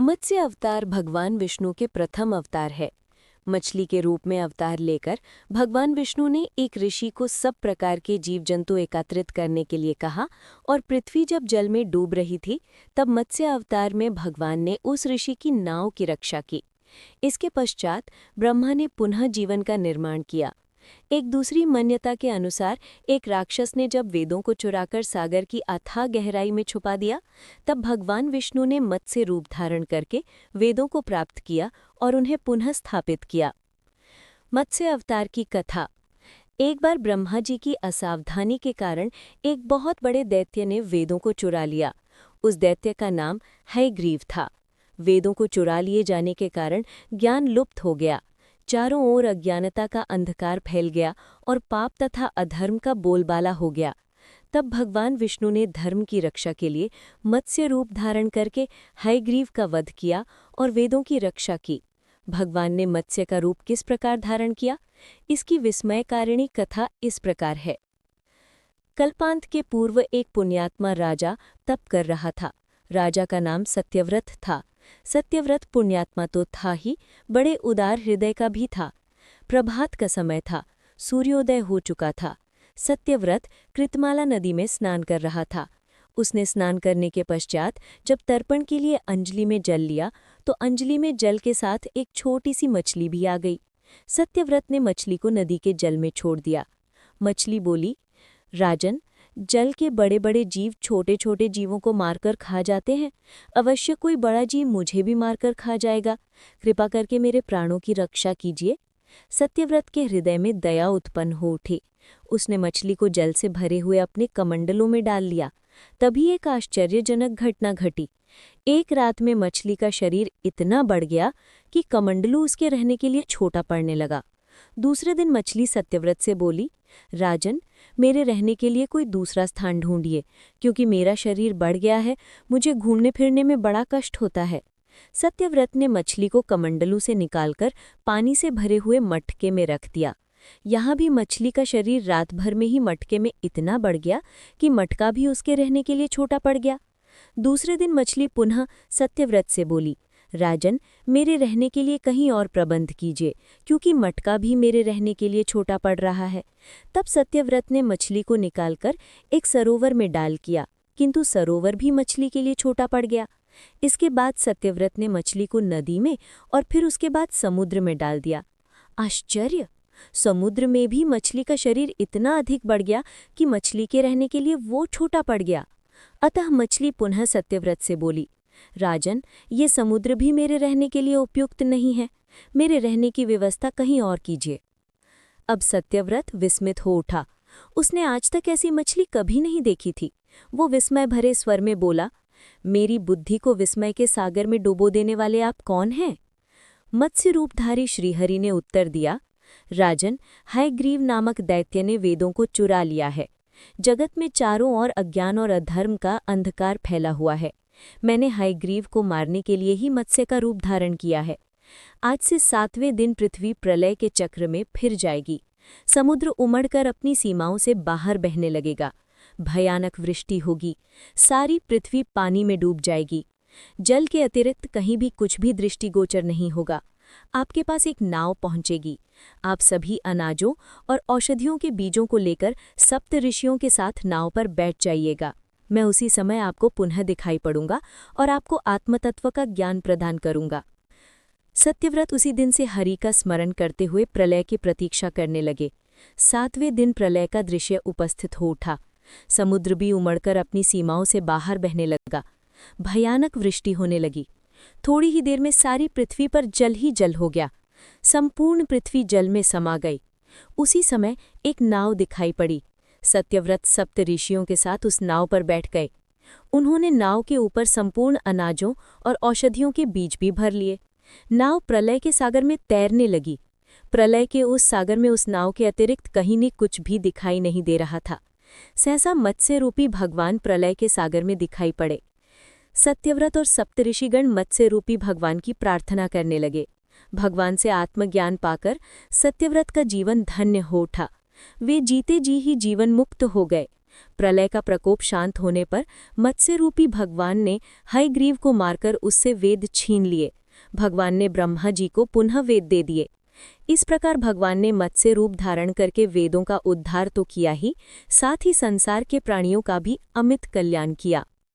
मत्स्य अवतार भगवान विष्णु के प्रथम अवतार है। मछली के रूप में अवतार लेकर भगवान विष्णु ने एक ऋषि को सब प्रकार के जीव जंतु एकत्रित करने के लिए कहा और पृथ्वी जब जल में डूब रही थी तब मत्स्य अवतार में भगवान ने उस ऋषि की नाव की रक्षा की। इसके पश्चात ब्रह्मा ने पुनः जीवन का निर्माण किया। एक दूसरी मान्यता के अनुसार एक राक्षस ने जब वेदों को चुराकर सागर की अथाह गहराई में छुपा दिया, तब भगवान विष्णु ने मत्स्य रूप धारण करके वेदों को प्राप्त किया और उन्हें पुनः स्थापित किया। मत्स्य अवतार की कथा। एक बार ब्रह्मा जी की असावधानी के कारण एक बहुत बड़े दैत्य ने वेदों को चुरा लिया। उस दैत्य का नाम हयग्रीव था। वेदों को चुरा लिए जाने के कारण ज्ञान लुप्त हो गया। चारों ओर अज्ञानता का अंधकार फैल गया और पाप तथा अधर्म का बोलबाला हो गया। तब भगवान विष्णु ने धर्म की रक्षा के लिए मत्स्य रूप धारण करके हयग्रीव का वध किया और वेदों की रक्षा की। भगवान ने मत्स्य का रूप किस प्रकार धारण किया, इसकी विस्मयकारिणी कथा इस प्रकार है। कल्पांत के पूर्व एक पुण्यात्मा राजा तप कर रहा था। राजा का नाम सत्यव्रत था। सत्यव्रत पुण्यात्मा तो था ही, बड़े उदार हृदय का भी था। प्रभात का समय था, सूर्योदय हो चुका था। सत्यव्रत कृतमाला नदी में स्नान कर रहा था। उसने स्नान करने के पश्चात जब तर्पण के लिए अंजलि में जल लिया तो अंजलि में जल के साथ एक छोटी सी मछली भी आ गई। सत्यव्रत ने मछली को नदी के जल में छोड़ दिया। मछली बोली, राजन, जल के बड़े बड़े जीव छोटे छोटे जीवों को मारकर खा जाते हैं। अवश्य कोई बड़ा जीव मुझे भी मारकर खा जाएगा। कृपा करके मेरे प्राणों की रक्षा कीजिए। सत्यव्रत के हृदय में दया उत्पन्न हो उठी। उसने मछली को जल से भरे हुए अपने कमंडलों में डाल लिया। तभी एक आश्चर्यजनक घटना घटी। एक रात में मछली का शरीर इतना बढ़ गया कि कमंडलू उसके रहने के लिए छोटा पड़ने लगा। दूसरे दिन मछली सत्यव्रत से बोली, राजन, मेरे रहने के लिए कोई दूसरा स्थान ढूंढिए, क्योंकि मेरा शरीर बढ़ गया है। मुझे घूमने फिरने में बड़ा कष्ट होता है। सत्यव्रत ने मछली को कमंडलू से निकालकर पानी से भरे हुए मटके में रख दिया। यहाँ भी मछली का शरीर रात भर में ही मटके में इतना बढ़ गया कि मटका भी उसके रहने के लिए छोटा पड़ गया। दूसरे दिन मछली पुनः सत्यव्रत से बोली, राजन, मेरे रहने के लिए कहीं और प्रबंध कीजिए, क्योंकि मटका भी मेरे रहने के लिए छोटा पड़ रहा है। तब सत्यव्रत ने मछली को निकालकर एक सरोवर में डाल किया, किंतु सरोवर भी मछली के लिए छोटा पड़ गया। इसके बाद सत्यव्रत ने मछली को नदी में और फिर उसके बाद समुद्र में डाल दिया। आश्चर्य! समुद्र में भी मछली का शरीर इतना अधिक बढ़ गया कि मछली के रहने के लिए वो छोटा पड़ गया। अतः मछली पुनः सत्यव्रत से बोली, राजन, ये समुद्र भी मेरे रहने के लिए उपयुक्त नहीं है। मेरे रहने की व्यवस्था कहीं और कीजिए। अब सत्यव्रत विस्मित हो उठा। उसने आज तक ऐसी मछली कभी नहीं देखी थी। वो विस्मय भरे स्वर में बोला, मेरी बुद्धि को विस्मय के सागर में डुबो देने वाले आप कौन हैं? मत्स्य रूपधारी श्रीहरि ने उत्तर दिया, राजन, हयग्रीव नामक दैत्य ने वेदों को चुरा लिया है। जगत में चारों ओर अज्ञान और अधर्म का अंधकार फैला हुआ है। मैंने हयग्रीव को मारने के लिए ही मत्स्य का रूप धारण किया है। आज से 7वें दिन पृथ्वी प्रलय के चक्र में फिर जाएगी। समुद्र उमड़कर अपनी सीमाओं से बाहर बहने लगेगा। भयानक वृष्टि होगी। सारी पृथ्वी पानी में डूब जाएगी। जल के अतिरिक्त कहीं भी कुछ भी दृष्टिगोचर नहीं होगा। आपके पास एक नाव पहुंचेगी। आप सभी अनाजों और औषधियों के बीजों को लेकर सप्त ऋषियों के साथ नाव पर बैठ जाइएगा। मैं उसी समय आपको पुनः दिखाई पड़ूंगा और आपको आत्मतत्व का ज्ञान प्रदान करूंगा। सत्यव्रत उसी दिन से हरि का स्मरण करते हुए प्रलय की प्रतीक्षा करने लगे। 7वें दिन प्रलय का दृश्य उपस्थित हो उठा। समुद्र भी उमड़कर अपनी सीमाओं से बाहर बहने लगा। भयानक वृष्टि होने लगी। थोड़ी ही देर में सारी पृथ्वी पर जल ही जल हो गया। संपूर्ण पृथ्वी जल में समा गई। उसी समय एक नाव दिखाई पड़ी। सत्यव्रत सप्त ऋषियों के साथ उस नाव पर बैठ गए। उन्होंने नाव के ऊपर संपूर्ण अनाजों और औषधियों के बीज भी भर लिए। नाव प्रलय के सागर में तैरने लगी। प्रलय के उस सागर में उस नाव के अतिरिक्त कहीं ने कुछ भी दिखाई नहीं दे रहा था। सहसा मत्स्य रूपी भगवान प्रलय के सागर में दिखाई पड़े। सत्यव्रत और सप्तऋषिगण मत्स्य रूपी भगवान की प्रार्थना करने लगे। भगवान से आत्मज्ञान पाकर सत्यव्रत का जीवन धन्य हो उठा। वे जीते जी ही जीवन मुक्त हो गए। प्रलय का प्रकोप शांत होने पर मत्स्य रूपी भगवान ने हयग्रीव को मारकर उससे वेद छीन लिए। भगवान ने ब्रह्मा जी को पुनः वेद दे दिए। इस प्रकार भगवान ने मत्स्य रूप धारण करके वेदों का उद्धार तो किया ही, साथ ही संसार के प्राणियों का भी अमित कल्याण किया।